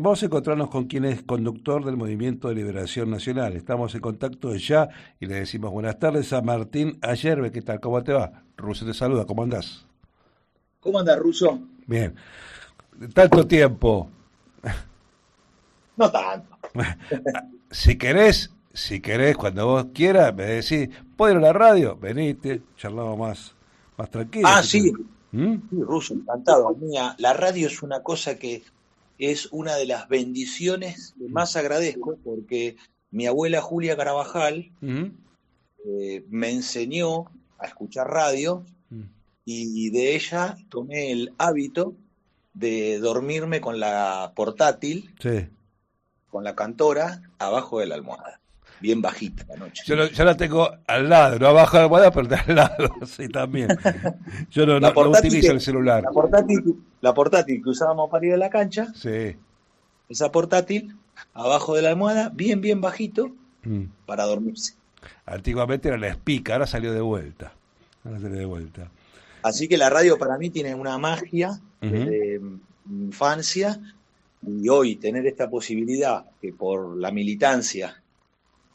Vamos a encontrarnos con quien es conductor del Movimiento de Liberación Nacional. Estamos en contacto ya y le decimos buenas tardes a Martín Ayerbe. ¿Qué tal? ¿Cómo te va? Russo te saluda. ¿Cómo andás? ¿Cómo anda, Ruso? Bien. Tanto tiempo. No tanto. Si querés, cuando vos quieras, me decís, ¿puedo ir a la radio? Venite, charlamos más tranquilo. Ah, Si sí, querés. ¿Mm? sí, Ruso, encantado. Mía, la radio es una cosa que es una de las bendiciones que más agradezco porque mi abuela Julia Carabajal ¿Mm? me enseñó a escuchar radio ¿Mm? y de ella tomé el hábito de dormirme con la portátil, Sí. con la cantora, abajo de la almohada, bien bajita la noche. Yo la tengo al lado, no abajo de la almohada, pero está al lado, sí, también. Yo La no portátil utilizo que, el celular. la portátil que usábamos para ir a la cancha. Sí. Esa portátil abajo de la almohada, bien, bien bajito, Mm. para dormirse. Antiguamente era la espica, ahora salió de vuelta. Ahora salió de vuelta. Así que la radio para mí tiene una magia Ujú. desde mi infancia y hoy tener esta posibilidad que por la militancia,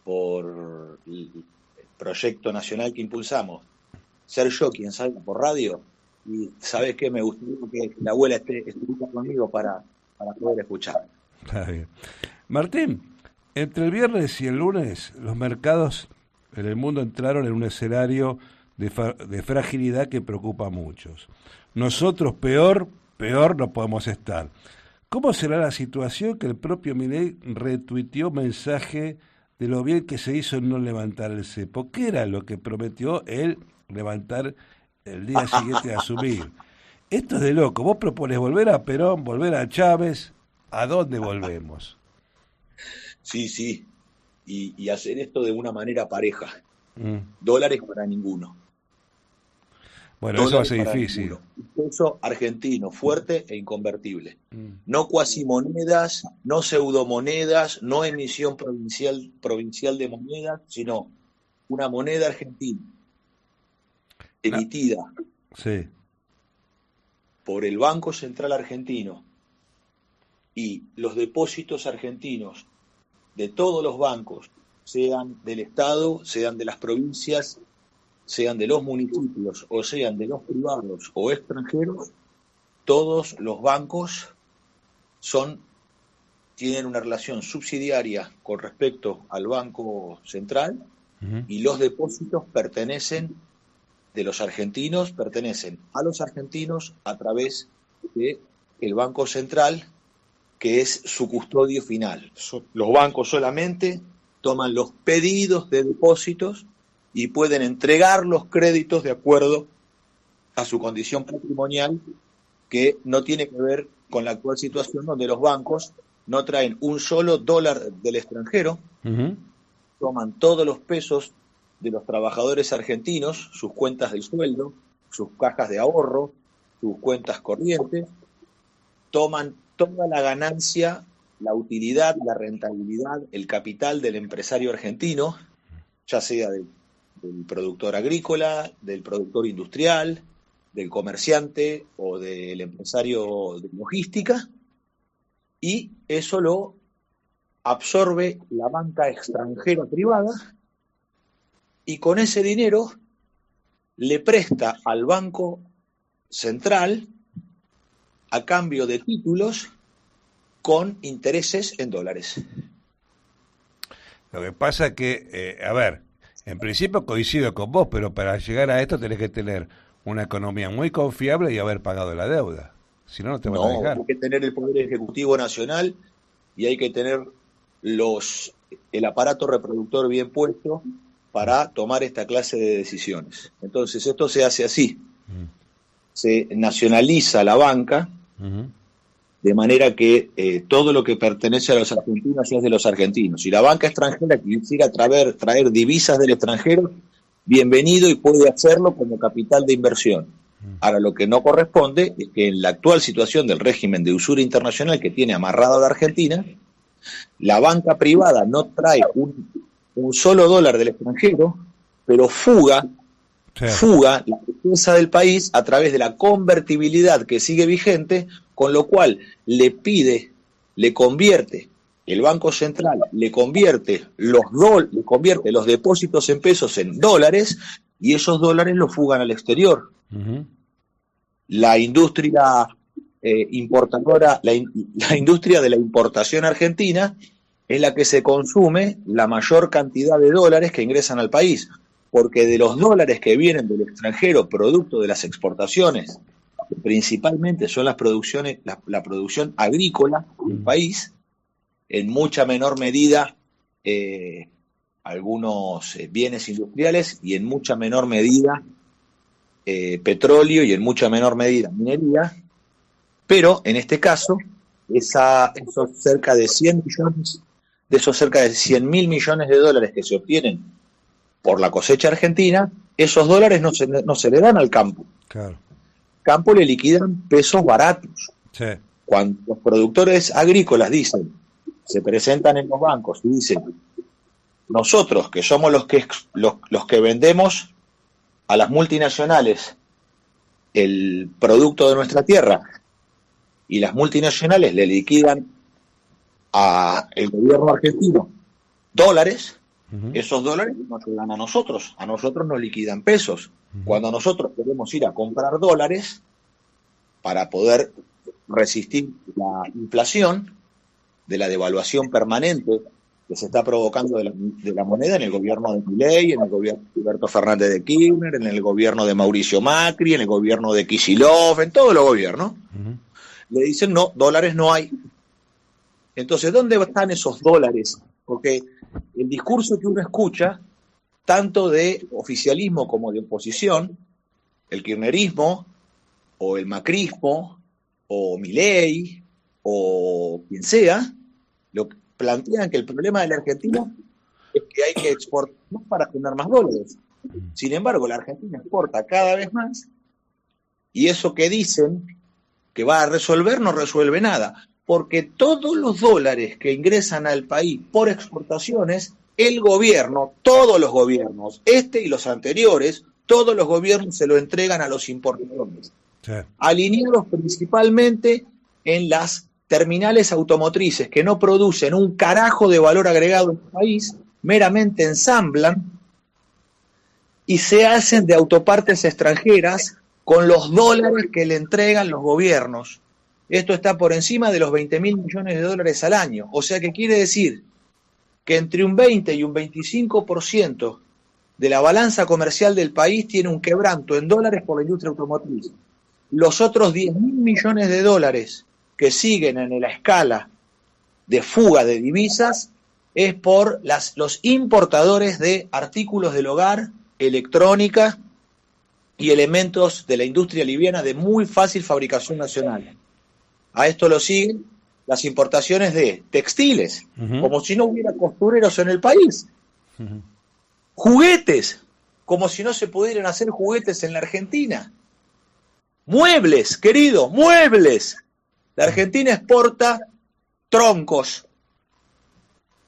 por el proyecto nacional que impulsamos, ser yo quien salga por radio y sabes qué, me gustaría que la abuela estuviera conmigo para poder escuchar. Está bien. Martín, entre el viernes y el lunes, los mercados en el mundo entraron en un escenario de fragilidad que preocupa a muchos. Nosotros peor no podemos estar. ¿Cómo será la situación que el propio Milei retuiteó mensaje de lo bien que se hizo en no levantar el cepo? ¿Qué era lo que prometió él levantar el día siguiente de asumir? Esto es de loco. Vos propones volver a Perón, volver a Chávez. ¿A dónde volvemos? Sí, sí, y hacer esto de una manera pareja. Mm. Dólares para ninguno. Bueno, eso va a Dólares ser para difícil. ninguno. Un peso argentino fuerte e inconvertible. Mm. No cuasimonedas, no pseudomonedas, no emisión provincial de monedas, sino una moneda argentina No, emitida sí. por el Banco Central Argentino y los depósitos argentinos de todos los bancos, sean del Estado, sean de las provincias, sean de los municipios o sean de los privados o extranjeros, todos los bancos son, tienen una relación subsidiaria con respecto al Banco Central Ujú. y los depósitos pertenecen a los argentinos a través del Banco Central, que es su custodio final. Los bancos solamente toman los pedidos de depósitos y pueden entregar los créditos de acuerdo a su condición patrimonial, que no tiene que ver con la actual situación donde los bancos no traen un solo dólar del extranjero, Ujú. toman todos los pesos de los trabajadores argentinos, sus cuentas del sueldo, sus cajas de ahorro, sus cuentas corrientes, toman toda la ganancia, la utilidad, la rentabilidad, el capital del empresario argentino, ya sea del productor agrícola, del productor industrial, del comerciante o del empresario de logística, y eso lo absorbe la banca extranjera privada y con ese dinero le presta al Banco Central a cambio de títulos con intereses en dólares. Lo que pasa es que, a ver, en principio coincido con vos, pero para llegar a esto tenés que tener una economía muy confiable y haber pagado la deuda. Si no, no te van a No, dejar. hay que tener el Poder Ejecutivo Nacional y hay que tener el aparato reproductor bien puesto para tomar esta clase de decisiones. Entonces, esto se hace así. Mm. Se nacionaliza la banca, Ujú. de manera que todo lo que pertenece a los argentinos es de los argentinos. Si la banca extranjera quisiera traer divisas del extranjero, bienvenido y puede hacerlo como capital de inversión. Ahora, lo que no corresponde es que en la actual situación del régimen de usura internacional que tiene amarrado a la Argentina, la banca privada no trae un solo dólar del extranjero, pero Sí. fuga la riqueza del país a través de la convertibilidad que sigue vigente, con lo cual le pide el Banco Central le convierte los depósitos en pesos en dólares, y esos dólares los fugan al exterior. Ujú. La industria importadora, la industria de la importación argentina es la que se consume la mayor cantidad de dólares que ingresan al país, porque de los dólares que vienen del extranjero producto de las exportaciones, principalmente son las producciones, la producción agrícola del país, en mucha menor medida algunos bienes industriales, y en mucha menor medida petróleo, y en mucha menor medida minería. Pero en este caso, esos cerca de 100 millones, de esos cerca de 100.000 millones de dólares que se obtienen por la cosecha argentina, esos dólares no se le dan al campo. Claro. Campo le liquidan pesos baratos. Sí. Cuando los productores agrícolas se presentan en los bancos y dicen, nosotros que somos los que vendemos a las multinacionales el producto de nuestra tierra, y las multinacionales le liquidan al gobierno argentino dólares, esos dólares nos llegan a nosotros nos liquidan pesos. Cuando nosotros queremos ir a comprar dólares para poder resistir la inflación de la devaluación permanente que se está provocando de la moneda en el gobierno de Milei, en el gobierno de Alberto Fernández de Kirchner, en el gobierno de Mauricio Macri, en el gobierno de Kicillof, en todos los gobiernos, le dicen, no, dólares no hay. Entonces, ¿dónde están esos dólares? Porque el discurso que uno escucha, tanto de oficialismo como de oposición, el kirchnerismo, o el macrismo, o Milei, o quien sea, lo plantean que el problema de la Argentina es que hay que exportar más para tener más dólares. Sin embargo, la Argentina exporta cada vez más, y eso que dicen que va a resolver no resuelve nada, porque todos los dólares que ingresan al país por exportaciones, el gobierno, todos los gobiernos, este y los anteriores, todos los gobiernos se lo entregan a los importadores, alineados principalmente en las terminales automotrices que no producen un carajo de valor agregado en el país, meramente ensamblan y se hacen de autopartes extranjeras con los dólares que le entregan los gobiernos. Esto está por encima de los 20.000 millones de dólares al año. O sea que quiere decir que entre un 20 y un 25% de la balanza comercial del país tiene un quebranto en dólares por la industria automotriz. Los otros 10.000 millones de dólares que siguen en la escala de fuga de divisas es por los importadores de artículos del hogar, electrónica y elementos de la industria liviana de muy fácil fabricación nacional. A esto lo siguen las importaciones de textiles, como si no hubiera costureros en el país. Juguetes, como si no se pudieran hacer juguetes en la Argentina. Muebles, querido, muebles. La Argentina exporta troncos.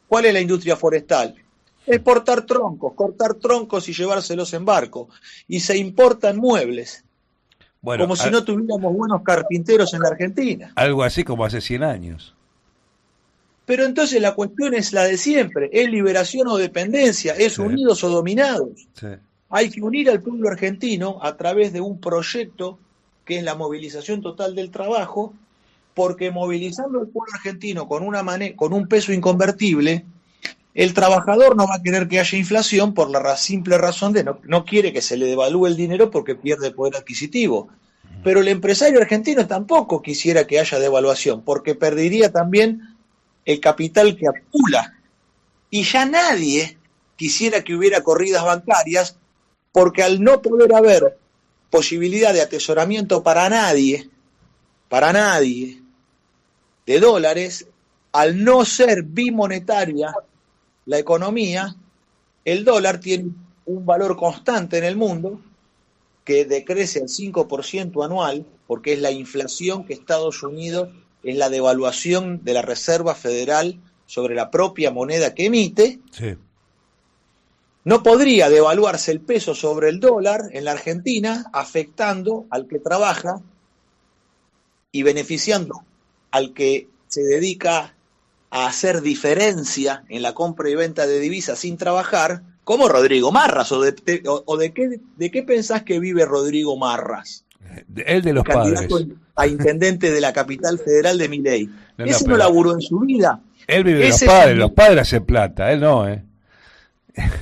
¿Cuál es la industria forestal? Exportar troncos, cortar troncos y llevárselos en barco. Y se importan muebles. Bueno, como si no tuviéramos buenos carpinteros en la Argentina. Algo así como hace 100 años. Pero entonces la cuestión es la de siempre. ¿Es liberación o dependencia? ¿Es unidos o dominados? Sí. Hay que unir al pueblo argentino a través de un proyecto que es la movilización total del trabajo, porque movilizando al pueblo argentino con un peso inconvertible, el trabajador no va a querer que haya inflación por la simple razón de no quiere que se le devalúe el dinero porque pierde poder adquisitivo. Pero el empresario argentino tampoco quisiera que haya devaluación, porque perdería también el capital que acumula. Y ya nadie quisiera que hubiera corridas bancarias, porque al no poder haber posibilidad de atesoramiento para nadie, de dólares, al no ser bimonetaria la economía, el dólar tiene un valor constante en el mundo que decrece al 5% anual, porque es la inflación que Estados Unidos, es la devaluación de la Reserva Federal sobre la propia moneda que emite. Sí. No podría devaluarse el peso sobre el dólar en la Argentina, afectando al que trabaja y beneficiando al que se dedica a hacer diferencia en la compra y venta de divisas sin trabajar, como Rodrigo Marras. ¿De qué pensás que vive Rodrigo Marras? Él de los Candidato padres. a intendente de la capital federal de Milei. No, Ese no pero laburó en su vida. él vive de Ese es los padres hacen plata, él no, ¿eh?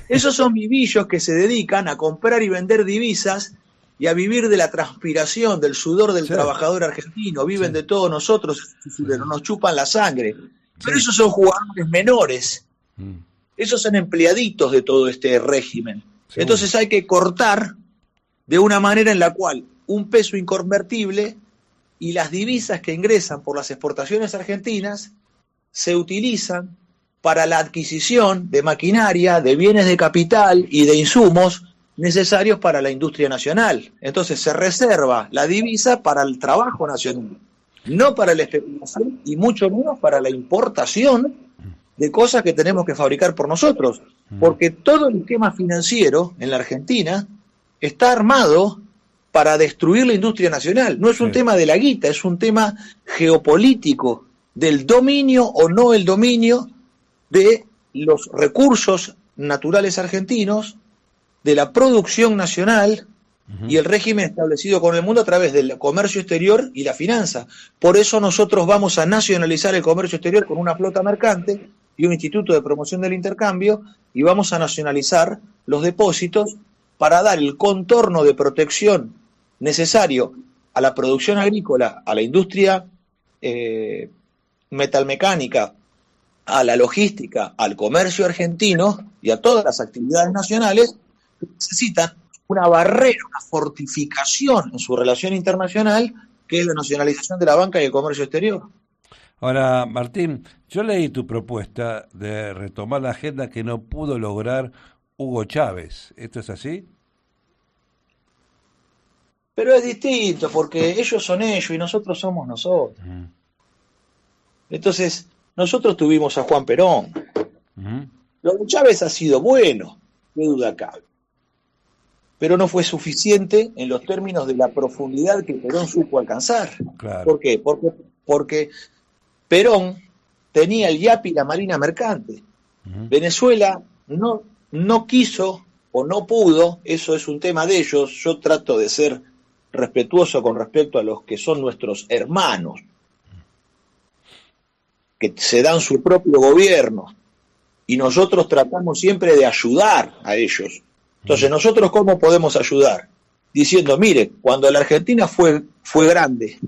Esos son vivillos que se dedican a comprar y vender divisas y a vivir de la transpiración, del sudor del Sí, trabajador argentino. Viven sí, de todos nosotros, nos chupan la sangre. Pero sí. esos son jugadores menores. Mm, Esos son empleaditos de todo este régimen. seguro. Entonces hay que cortar de una manera en la cual un peso inconvertible y las divisas que ingresan por las exportaciones argentinas se utilizan para la adquisición de maquinaria, de bienes de capital y de insumos necesarios para la industria nacional. Entonces se reserva la divisa para el trabajo nacional, no para la especulación y mucho menos para la importación de cosas que tenemos que fabricar por nosotros, porque todo el esquema financiero en la Argentina está armado para destruir la industria nacional. No es un Sí. tema de la guita, es un tema geopolítico, del dominio o no el dominio de los recursos naturales argentinos, de la producción nacional y el régimen establecido con el mundo a través del comercio exterior y la finanza. Por eso nosotros vamos a nacionalizar el comercio exterior con una flota mercante y un instituto de promoción del intercambio, y vamos a nacionalizar los depósitos para dar el contorno de protección necesario a la producción agrícola, a la industria metalmecánica, a la logística, al comercio argentino y a todas las actividades nacionales que necesitan una barrera, una fortificación en su relación internacional, que es la nacionalización de la banca y el comercio exterior. Ahora, Martín, yo leí tu propuesta de retomar la agenda que no pudo lograr Hugo Chávez. ¿Esto es así? Pero es distinto, porque ellos son ellos y nosotros somos nosotros. Ujú, Entonces, nosotros tuvimos a Juan Perón. ujú, Lo de Chávez ha sido bueno, qué duda cabe, pero no fue suficiente en los términos de la profundidad que Perón supo alcanzar. claro. ¿Por qué? Porque Perón tenía el IAP y la Marina Mercante. Ujú, Venezuela no quiso o no pudo, eso es un tema de ellos. Yo trato de ser respetuoso con respecto a los que son nuestros hermanos, que se dan su propio gobierno, y nosotros tratamos siempre de ayudar a ellos. Entonces, ¿nosotros cómo podemos ayudar? Diciendo, mire, cuando la Argentina fue grande,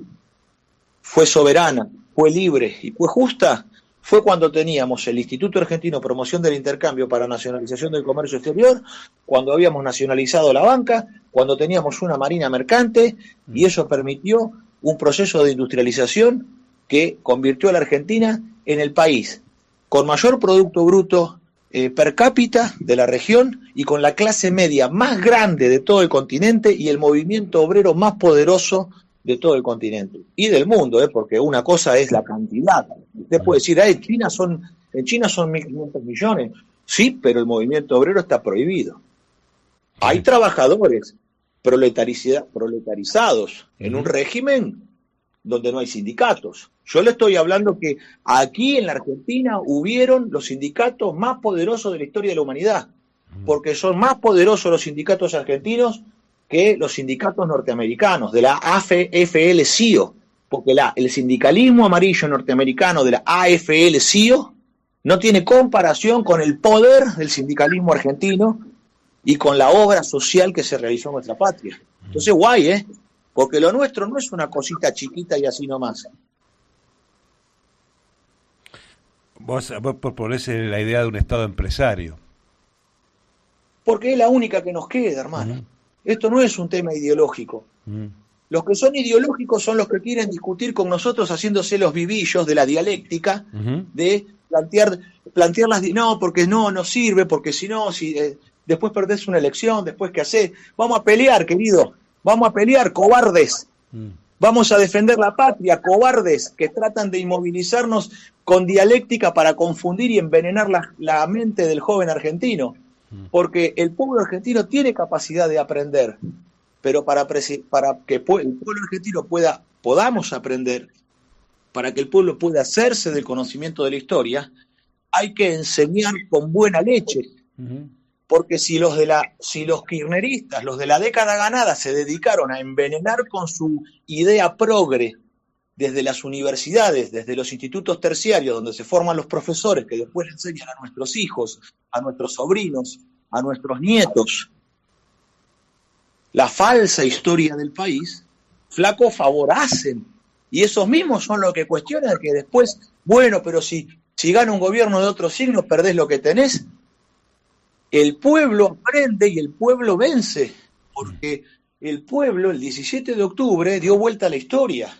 fue soberana, fue libre y fue justa, fue cuando teníamos el Instituto Argentino de Promoción del Intercambio para Nacionalización del Comercio Exterior, cuando habíamos nacionalizado la banca, cuando teníamos una marina mercante, y eso permitió un proceso de industrialización que convirtió a la Argentina en el país con mayor Producto Bruto per cápita de la región y con la clase media más grande de todo el continente y el movimiento obrero más poderoso de todo el continente y del mundo, porque una cosa es la cantidad. Usted puede decir, en China son 1.500 millones. Sí, pero el movimiento obrero está prohibido. Hay trabajadores proletarizados en un régimen donde no hay sindicatos. Yo le estoy hablando que aquí en la Argentina hubieron los sindicatos más poderosos de la historia de la humanidad, porque son más poderosos los sindicatos argentinos que los sindicatos norteamericanos, de la AFL-CIO, porque el sindicalismo amarillo norteamericano de la AFL-CIO no tiene comparación con el poder del sindicalismo argentino y con la obra social que se realizó en nuestra patria. Entonces, guay, porque lo nuestro no es una cosita chiquita y así nomás. Vos proponés la idea de un Estado empresario. Porque es la única que nos queda, hermano. Esto no es un tema ideológico. Los que son ideológicos son los que quieren discutir con nosotros haciéndose los vivillos de la dialéctica, de plantear las... No, porque no sirve, porque si no, después perdés una elección, después ¿qué hacés? Vamos a pelear, querido. Vamos a pelear, cobardes. Vamos a defender la patria, cobardes, que tratan de inmovilizarnos con dialéctica para confundir y envenenar la mente del joven argentino. Porque el pueblo argentino tiene capacidad de aprender, pero para que el pueblo argentino podamos aprender, para que el pueblo pueda hacerse del conocimiento de la historia, hay que enseñar con buena leche. Porque si los kirchneristas, los de la década ganada, se dedicaron a envenenar con su idea progre desde las universidades, desde los institutos terciarios, donde se forman los profesores que después le enseñan a nuestros hijos, a nuestros sobrinos, a nuestros nietos, la falsa historia del país, flaco favor hacen. Y esos mismos son los que cuestionan que después, bueno, pero si gana un gobierno de otro signo, perdés lo que tenés. El pueblo aprende y el pueblo vence, porque el pueblo, el 17 de octubre, dio vuelta a la historia.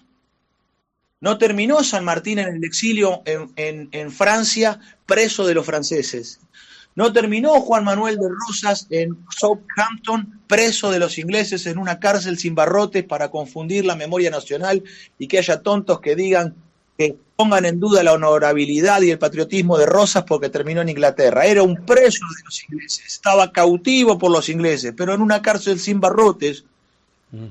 No terminó San Martín en el exilio en Francia, preso de los franceses. No terminó Juan Manuel de Rosas en Southampton, preso de los ingleses en una cárcel sin barrotes para confundir la memoria nacional y que haya tontos que digan, que pongan en duda la honorabilidad y el patriotismo de Rosas porque terminó en Inglaterra. Era un preso de los ingleses, estaba cautivo por los ingleses, pero en una cárcel sin barrotes,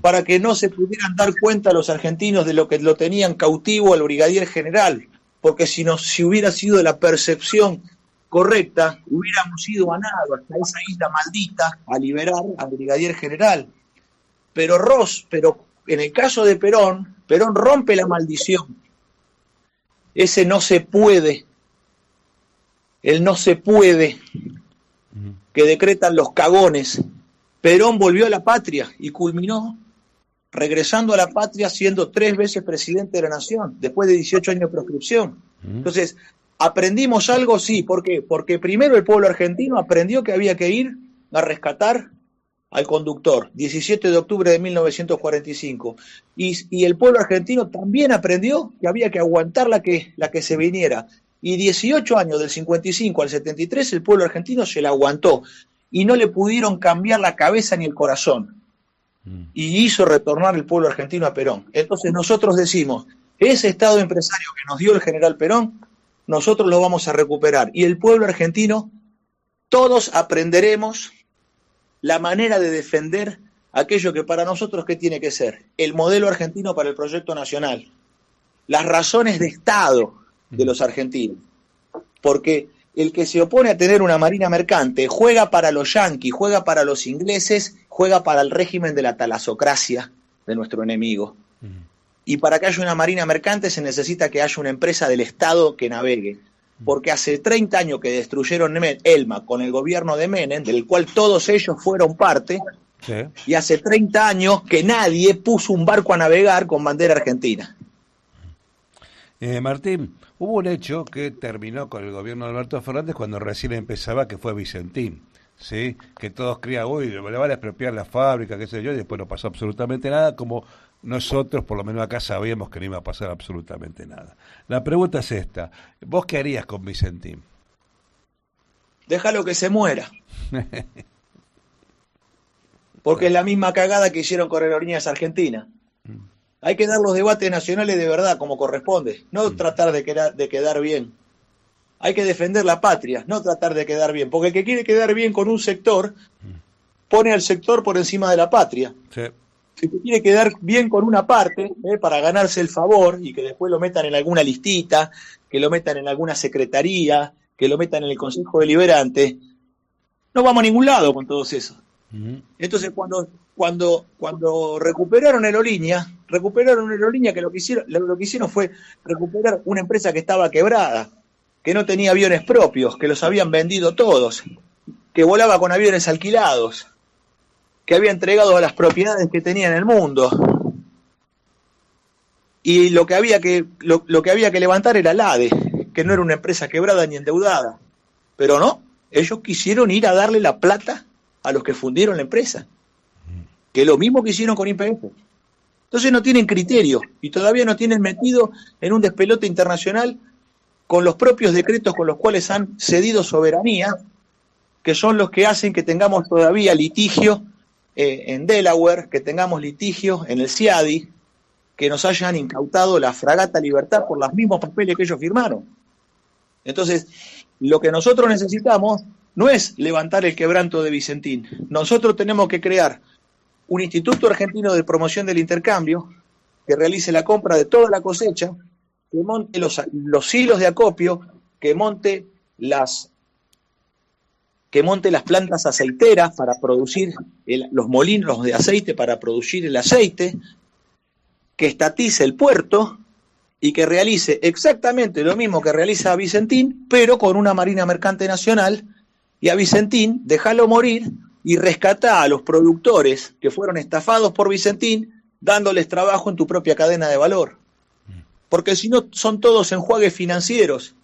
para que no se pudieran dar cuenta los argentinos de lo que lo tenían cautivo al brigadier general, porque si hubiera sido la percepción correcta, hubiéramos ido a nada hasta esa isla maldita a liberar al brigadier general. Pero en el caso de Perón rompe la maldición. Ese no se puede, el no se puede, que decretan los cagones. Perón volvió a la patria y culminó regresando a la patria siendo 3 veces presidente de la nación, después de 18 años de proscripción. Entonces, ¿aprendimos algo? Sí. ¿Por qué? Porque primero el pueblo argentino aprendió que había que ir a rescatar al conductor, 17 de octubre de 1945. Y el pueblo argentino también aprendió que había que aguantar la que se viniera. Y 18 años, del 55 al 73, el pueblo argentino se la aguantó. Y no le pudieron cambiar la cabeza ni el corazón. Y hizo retornar el pueblo argentino a Perón. Entonces nosotros decimos, ese estado empresario que nos dio el general Perón, nosotros lo vamos a recuperar. Y el pueblo argentino, todos aprenderemos la manera de defender aquello que para nosotros, ¿qué tiene que ser? El modelo argentino para el proyecto nacional. Las razones de Estado de los argentinos. Porque el que se opone a tener una marina mercante juega para los yanquis, juega para los ingleses, juega para el régimen de la talasocracia de nuestro enemigo. Y para que haya una marina mercante se necesita que haya una empresa del Estado que navegue. Porque hace 30 años que destruyeron Elma con el gobierno de Menem, del cual todos ellos fueron parte, sí. Y hace 30 años que nadie puso un barco a navegar con bandera argentina. Martín, hubo un hecho que terminó con el gobierno de Alberto Fernández cuando recién empezaba, que fue Vicentín, ¿sí? Que todos creían, uy, le van a expropiar la fábrica, qué sé yo, y después no pasó absolutamente nada, como nosotros, por lo menos acá, sabíamos que no iba a pasar absolutamente nada. La pregunta es esta, ¿vos qué harías con Vicentín? Déjalo que se muera. Porque es la misma cagada que hicieron con Aerolíneas Argentinas. Hay que dar los debates nacionales de verdad, como corresponde, no tratar de quedar bien. Hay que defender la patria, no tratar de quedar bien, porque el que quiere quedar bien con un sector, pone al sector por encima de la patria. Sí. Si te quiere quedar bien con una parte, para ganarse el favor, y que después lo metan en alguna listita, que lo metan en alguna secretaría, que lo metan en el Consejo Deliberante, no vamos a ningún lado con todos esos. Entonces, cuando recuperaron Aerolínea, que lo que hicieron fue recuperar una empresa que estaba quebrada, que no tenía aviones propios, que los habían vendido todos, que volaba con aviones alquilados, que había entregado a las propiedades que tenía en el mundo. Y lo que había que levantar era la ADE, que no era una empresa quebrada ni endeudada. Pero no, ellos quisieron ir a darle la plata a los que fundieron la empresa, que es lo mismo que hicieron con YPF. Entonces no tienen criterio y todavía no tienen metido en un despelote internacional con los propios decretos con los cuales han cedido soberanía, que son los que hacen que tengamos todavía litigio en Delaware, que tengamos litigio en el CIADI, que nos hayan incautado la fragata Libertad por los mismos papeles que ellos firmaron. Entonces, lo que nosotros necesitamos no es levantar el quebranto de Vicentín. Nosotros tenemos que crear un Instituto Argentino de Promoción del Intercambio que realice la compra de toda la cosecha, que monte los hilos de acopio, que monte las plantas aceiteras para producir los molinos de aceite para producir el aceite, que estatice el puerto y que realice exactamente lo mismo que realiza Vicentín, pero con una Marina Mercante Nacional, y a Vicentín déjalo morir y rescatá a los productores que fueron estafados por Vicentín, dándoles trabajo en tu propia cadena de valor. Porque si no, son todos enjuagues financieros.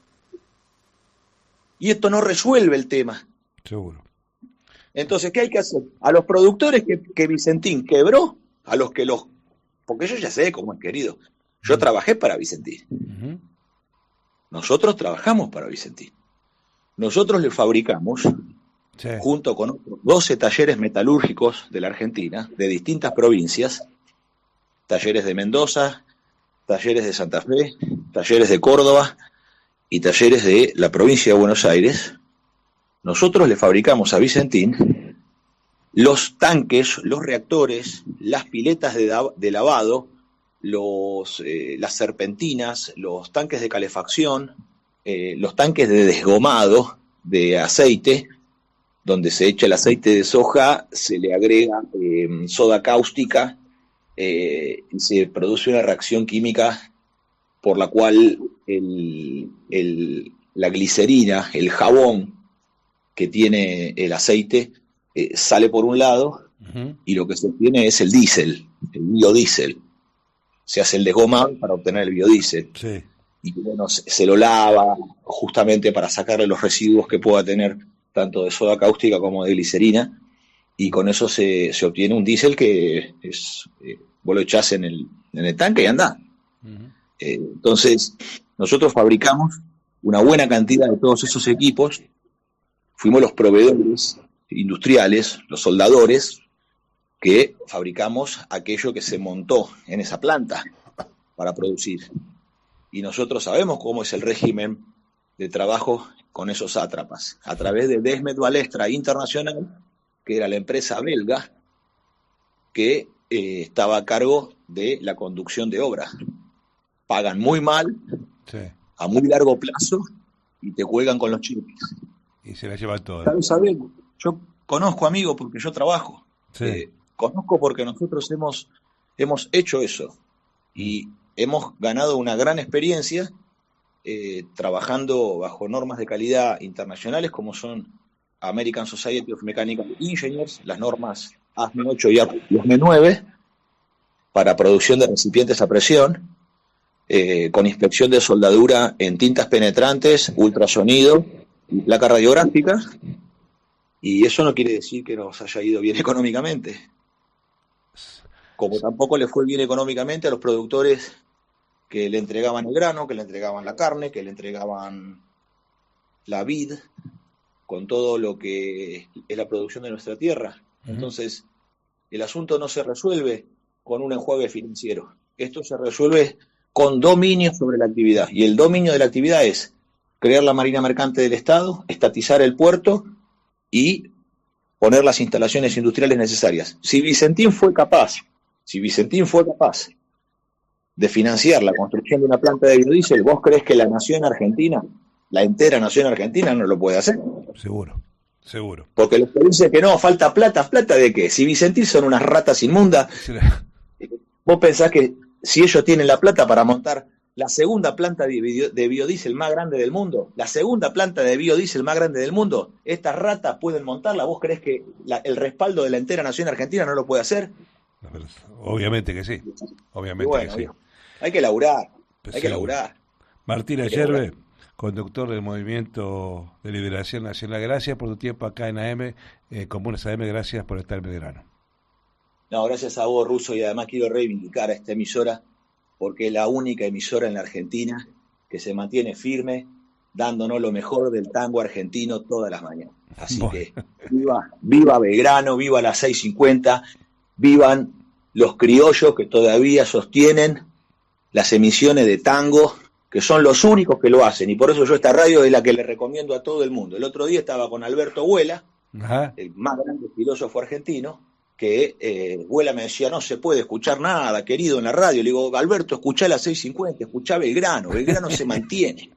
Y esto no resuelve el tema. Seguro. Entonces, ¿qué hay que hacer? A los productores que Vicentín quebró, porque yo ya sé cómo es, querido. Yo trabajé para Vicentín. Nosotros trabajamos para Vicentín. Nosotros le fabricamos, junto con otros 12 talleres metalúrgicos de la Argentina, de distintas provincias, talleres de Mendoza, talleres de Santa Fe, talleres de Córdoba y talleres de la provincia de Buenos Aires. Nosotros le fabricamos a Vicentín los tanques, los reactores, las piletas de lavado, las serpentinas, los tanques de calefacción, los tanques de desgomado de aceite, donde se echa el aceite de soja, se le agrega soda cáustica, y se produce una reacción química por la cual la glicerina, el jabón que tiene el aceite, sale por un lado, y lo que se obtiene es el diésel, el biodiesel. Se hace el desgomado para obtener el biodiesel. Sí. Y bueno, se lo lava justamente para sacarle los residuos que pueda tener tanto de soda cáustica como de glicerina, y con eso se obtiene un diésel que es, vos lo echás en el tanque y andá. Entonces, nosotros fabricamos una buena cantidad de todos esos equipos, fuimos los proveedores industriales, los soldadores, que fabricamos aquello que se montó en esa planta para producir. Y nosotros sabemos cómo es el régimen de trabajo con esos sátrapas. A través de Desmet Balestra Internacional, que era la empresa belga que estaba a cargo de la conducción de obra. Pagan muy mal, a muy largo plazo, y te cuelgan con los cheques. Y se la llevan todas. Ya lo sabemos. Yo conozco, amigo, porque yo trabajo. Sí. Conozco porque nosotros hemos hecho eso. Y hemos ganado una gran experiencia trabajando bajo normas de calidad internacionales como son American Society of Mechanical Engineers, las normas ASME 8 y ASME 9, para producción de recipientes a presión, con inspección de soldadura en tintas penetrantes, ultrasonido y placa radiográfica. Y eso no quiere decir que nos haya ido bien económicamente. Como tampoco le fue bien económicamente a los productores que le entregaban el grano, que le entregaban la carne, que le entregaban la vid, con todo lo que es la producción de nuestra tierra. Entonces, el asunto no se resuelve con un enjuague financiero. Esto se resuelve con dominio sobre la actividad. Y el dominio de la actividad es crear la Marina Mercante del Estado, estatizar el puerto y poner las instalaciones industriales necesarias. Si Vicentín fue capaz de financiar la construcción de una planta de biodiesel, ¿vos creés que la nación argentina, la entera nación argentina, no lo puede hacer? Seguro. Porque los que dicen que no, falta plata, ¿plata de qué? Si Vicentín son unas ratas inmundas, vos pensás que si ellos tienen la plata para montar la segunda planta de biodiesel más grande del mundo, estas ratas pueden montarla, ¿vos creés que el respaldo de la entera nación argentina no lo puede hacer? Obviamente que sí. Bueno, que sí. Hay que laburar. Martín Ayerbe, conductor del Movimiento de Liberación Nacional, gracias por tu tiempo acá en AM, Comunes AM, gracias por estar en Belgrano. No, gracias a vos, Russo, y además quiero reivindicar a esta emisora, porque es la única emisora en la Argentina que se mantiene firme, dándonos lo mejor del tango argentino todas las mañanas. Así que viva Belgrano, viva las 650, vivan los criollos que todavía sostienen las emisiones de tango, que son los únicos que lo hacen, y por eso yo esta radio es la que le recomiendo a todo el mundo. El otro día estaba con Alberto Huela, el más grande filósofo argentino, que Vuela me decía, no se puede escuchar nada, querido, en la radio. Le digo, Alberto, escuchá las 6:50, escuchá Belgrano se mantiene.